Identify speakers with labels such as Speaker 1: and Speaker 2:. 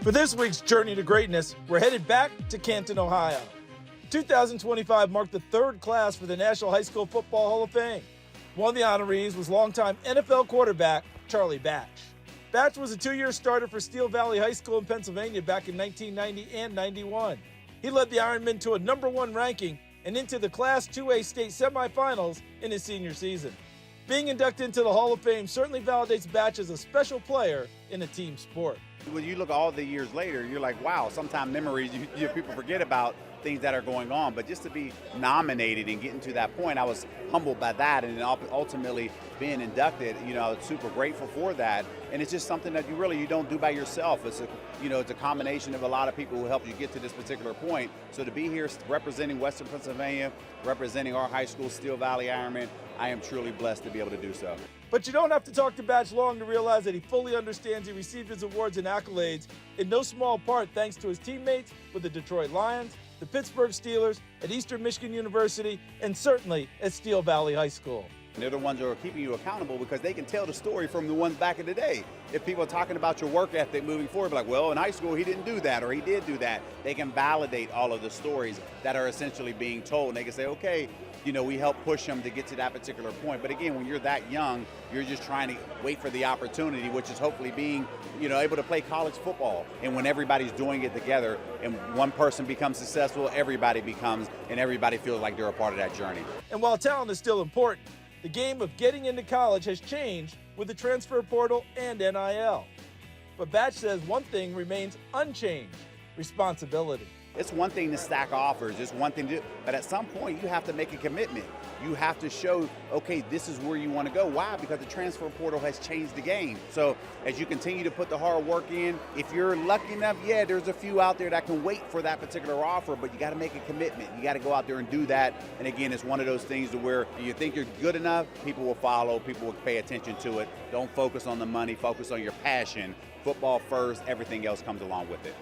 Speaker 1: For this week's Journey to Greatness, we're headed back to Canton, Ohio. 2025 marked the third class for the National High School Football Hall of Fame. One of the honorees was longtime NFL quarterback Charlie Batch. Batch was a two-year starter for Steel Valley High School in Pennsylvania back in 1990 and 91. He led the Ironmen to a #1 ranking and into the Class 2A state semifinals in his senior season. Being inducted into the Hall of Fame certainly validates Batch as a special player in a team sport.
Speaker 2: When you look all the years later, you're like, wow, sometimes memories, people forget about things that are going on. But just to be nominated and getting to that point, I was humbled by that, and ultimately being inducted, I was super grateful for that. And it's just something that you don't do by yourself. It's a combination of a lot of people who help you get to this particular point. So to be here representing Western Pennsylvania, representing our high school, Steel Valley Ironman, I am truly blessed to be able to do so.
Speaker 1: But you don't have to talk to Batch long to realize that he fully understands he received his awards and accolades in no small part thanks to his teammates with the Detroit Lions, the Pittsburgh Steelers, at Eastern Michigan University, and certainly at Steel Valley High School.
Speaker 2: They're the ones that are keeping you accountable because they can tell the story from the ones back in the day. If people are talking about your work ethic moving forward, like, well, in high school he didn't do that or he did do that, they can validate all of the stories that are essentially being told. And they can say, okay, we help push them to get to that particular point. But again, when you're that young, you're just trying to wait for the opportunity, which is hopefully being, able to play college football. And when everybody's doing it together and one person becomes successful, everybody becomes, and everybody feels like they're a part of that journey.
Speaker 1: And while talent is still important, the game of getting into college has changed with the transfer portal and NIL. But Batch says one thing remains unchanged: responsibility.
Speaker 2: It's one thing to stack offers, it's one thing to do, but at some point you have to make a commitment. You have to show, okay, this is where you want to go. Why? Because the transfer portal has changed the game. So as you continue to put the hard work in, if you're lucky enough, there's a few out there that can wait for that particular offer, but you got to make a commitment. You got to go out there and do that. And again, it's one of those things to where you think you're good enough, people will follow, people will pay attention to it. Don't focus on the money, focus on your passion. Football first, everything else comes along with it.